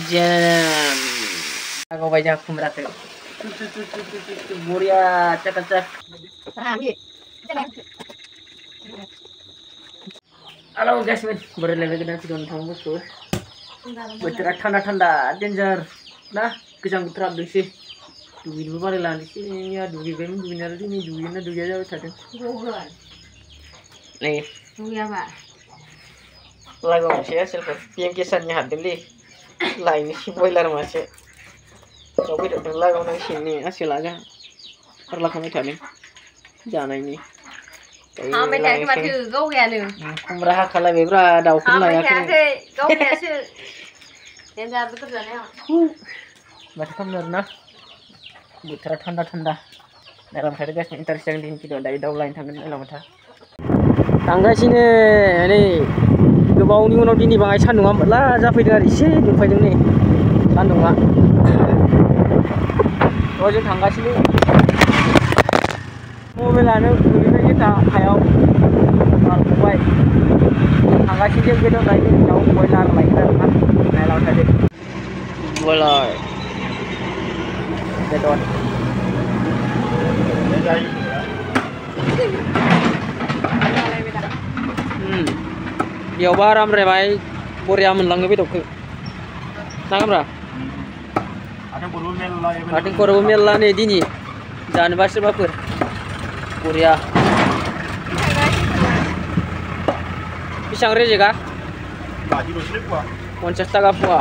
Jam. Aku baca kumrata. Buria cak-cak. Halo guys, baru lagi kita sudah nonton musuh. Bocoran ठंडा danger. Nah, kejang terap deh sih. Duit baru lah di sini ya, duit bem duit nanti nih duitnya duit aja tadi. Nih. Duit apa? Lagu masih selfie. Yang kesannya hati nih. Lain sih boiler masih. Tapi udah lagu nang sini asil aja. Perlakuan tadi. Jangan ini. Không bên này mà thử gấu ghè nữa. Không ra khala bebra đau Không khum bên này này thì gấu ghè chứ. Nên ra betul rồi đấy không? Macam mana? Butera ठंडा dalam hari guys interest yang di video dari daun lain tangan dalam mata. Tangga sini ini gobaवनि उनाव दिनै बाङाय सान्दुङा मोनला जाफैदों आरो एसे दुंफैदों नै सान्दुङा. जों थांगासिनो मबाइलानो गोलैनायनि हायाव बारग'बाय थांगासिनो जों बेदर लायनो उनाव बयलार लायगोन आरोना नायलाव थादो बयलार बेदर बेयावबा आराम रायबाय बरिया मोनलाङो बेदरखौ नांगोमरा आथिं खर'बो मेरला नै दिनै जानोबा सोरबाफोर बरिया बेसेबां रेजेकआ 50 थाखा फवा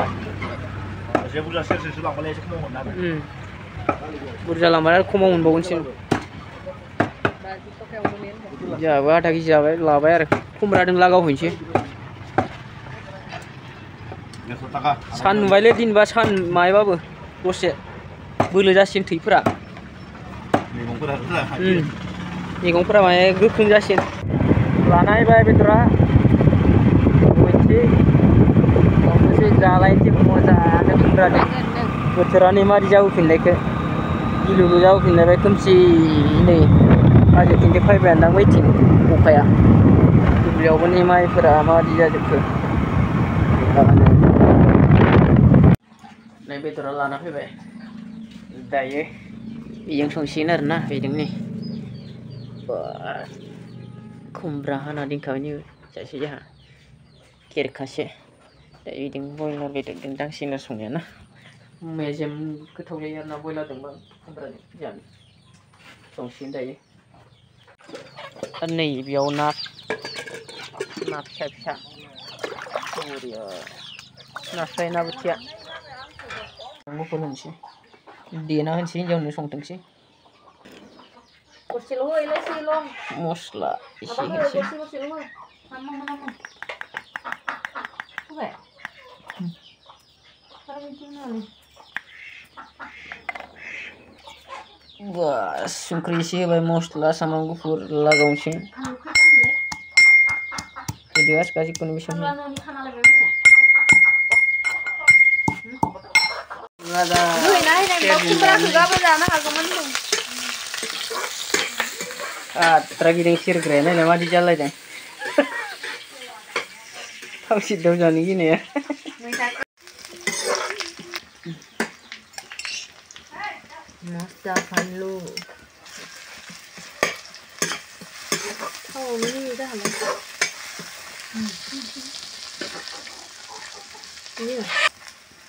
बुरजा लांबाय आरो खमाव मोनबावगोनसो जोंहाबो आधा केजि जाबाय लाबाय आरो खुमब्राजों लागावहैनोसै सान नुबायलै दिनबा सान मायबाबो दसे बोलो जासिगोन थैफोरा मैगंफोरा माने गोख्रों जासिगोन लाना फैबाय बेदरा मोनसे जालायनोसै मोजांनो खुमब्राजों बोथोरानो मारै जाबोफिननायखो गिलुलु जाबोफिनलायबाय खोमसि नै हाजोथिंजों फैबायानदां बैथिं अखाया दुब्लियावबो नै माइफोरा माबायदि जाजोबखो नै बेदरा लाना फैबाय दायो बेजों संसिगोन आरोना बेजों नै खुमब्रा हाना दोनखाबाय जायसे जोंहा केरखासे दा बिदिनो बयलार बेदरजों दांसिगोन आरो संनाया ना मेजेम गोथाव जायो आरोना बयलारजोंबा खुमब्राजों जानो संसिगोन दायो नै बेयाव ना फिसा फिसा बरिया नास्राय ना बोथिया गुफुर होनोसै देना होनोसै हिन्जावनो संथोंसै मस्ला एसे होनोसै बस संख्रि एसे होबाय मस्ला सामब्राम गुफुर लागावनोसै होदो आजका जिखुनु बेसाद गिदिं सेरग्राया नायलाय मादि जालायदों थाव सिद्दाव जानो गिनाया मस्ला फानलु थावआवनो होयो जाहालाय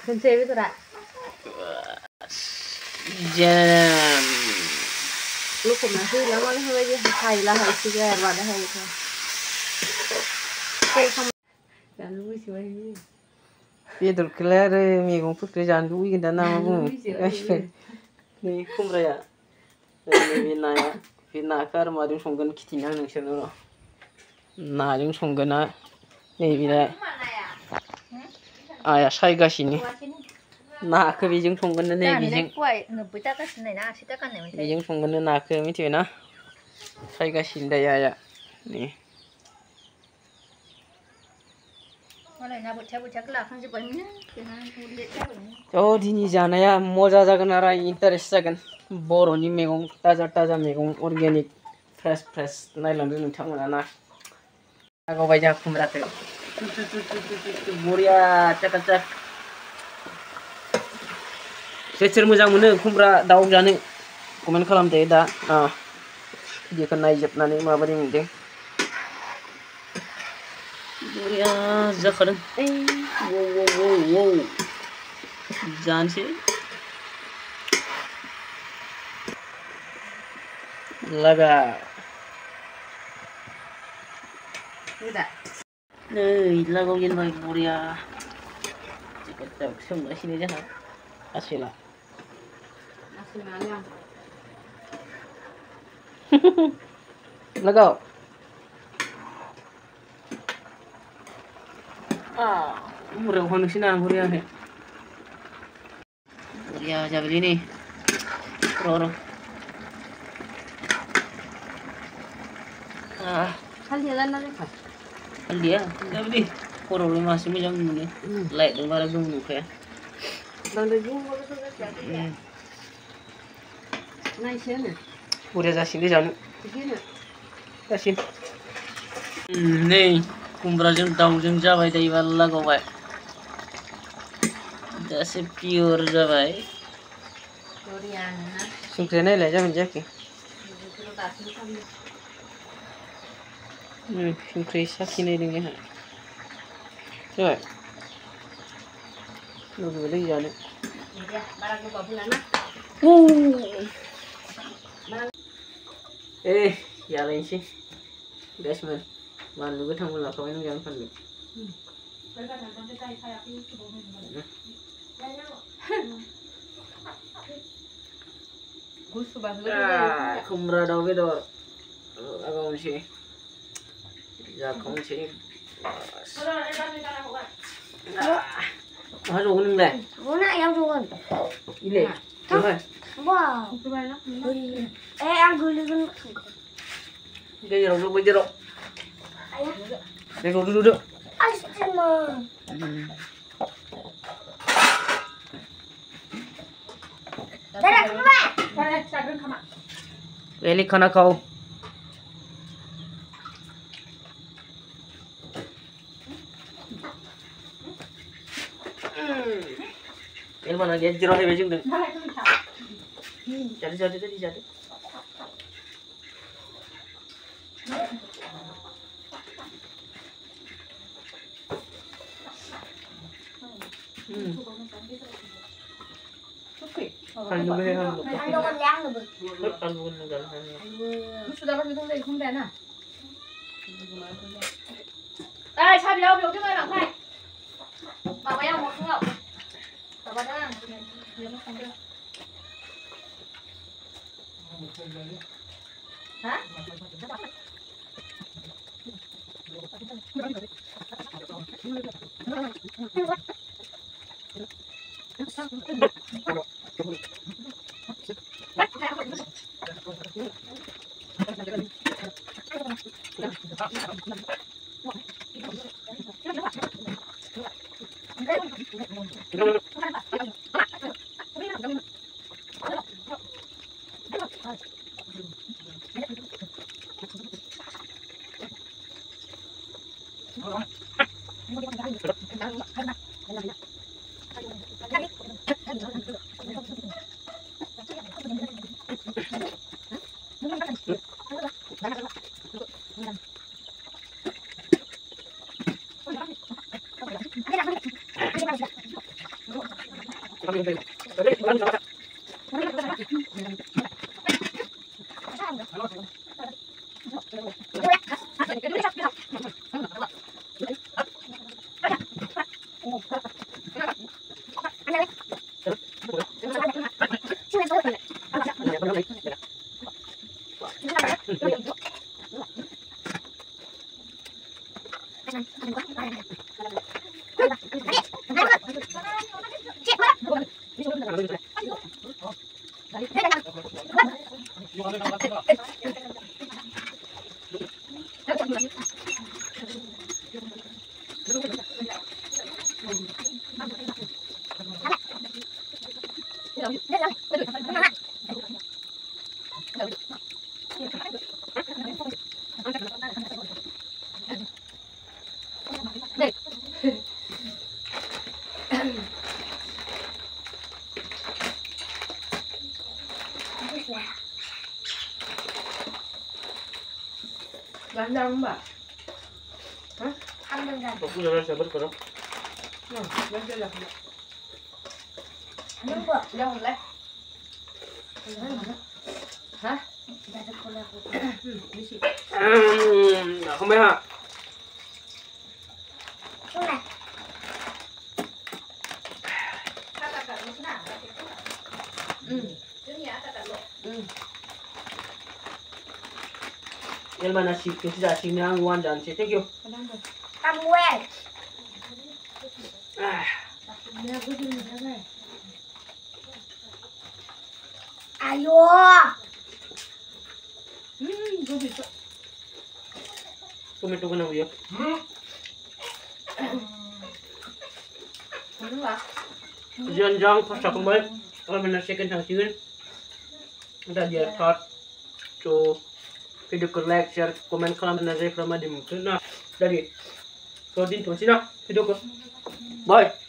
खनसे बेदरा jam लखबना होला मालाय होबायदि हायला हायसिगोन आरो मानो हायोथ' जानो गोसोबाय बेदरखौलाय आरो मैगंफोरखौ जानो लुबैगोन दा ना मा बुङो नै खुमब्राया बे नाया बे नाखौ आरो माजों संगोन खिथिना नोंसोरनो र' नाजों संगोना नैबेलाय आइया सायगासिनो नाखौ बेजों संगोन नै बेजों संगोन नाखौ मिथिबायना सायगासिनो दायो आइया नै दिनै जानाया मजा जागोन आरो इन्टारेस्ट जागोन बर'नि मैगं ताजा मैगं अर्गेनिक फ्रेश नायलांदो नोंथांमोना ना गावबाय जोंहा खुमब्राखौ बरिया चकाचक सोर मोजां मोनो खुमब्रा दाउ जानो कमेन्ट खालामदो दा भिडिअखौ नायजोबनानै माबोरै मोनदों बरिया जाखादों जानोसै लागा नै लागाव जेनबाय बरिया सोंगासिनो जोंहा आसोला लगाओ मुरायाव होनोसै ना बरियानो बरिया जाबायलै नै र' हालदिया ना जाखा हालदिया जाबायलै खर'आवलाय मासे मोजां मोनो लाइटजों बारा गोमो नुखाया बरिया जासिगोन जानो जासिगोन नै खुमब्राजों दाउजों जाबाय दायोबा लागावबाय दासो पियर जाबाय संख्रिया नायलाय जाबाय जायाखै संख्रि साखिनायदों जोंहा जाबाय लुबैबायलै जानो जालायनोसै बेसमोन बानलु गोथांबो लाखाबाय नों जानो फानलु खुमब्रा दाउ बेदर लागावनोसै जाखावनोसै मा जगोन नोंलाय yang jauhan. Ile jauhan Wow. Ang gulo-gulo. Gaya rok gaya rok duduk Astaga. Balik खाना खाओ El mana dia jeruk he bejung deh. Jadi. Handu he handu. Handu ngal. Sudah pasti tuh dari kumda na. Sao đi đâu được chứ ơi bạn này. Bảo với ông một không ạ. Bảo vào đó. Hả? Gandang mbak. Ăn đừng gạt. Aku jangan sabar kalau. Nah, gandang lah. Ăn bữa. Đâu lấy. Hả? Đã được con là của Đi xịt. Không biết hả? Không này. Kata kata lu senang. Itu ya kata lu. Yang mana sih kita sini angguan dan sih thank you. Gandang rồi. Cầm quen. Nè, cứ đi ra này. Ayo. Cứ đi sợ. Tomato ko na uyo. Không là. Diyan jang pas ako may mana second hang chicken. Ada dia thought so video ko like share comment kalam na zay from adim. Nah, dari so din to sila video ko. Bye.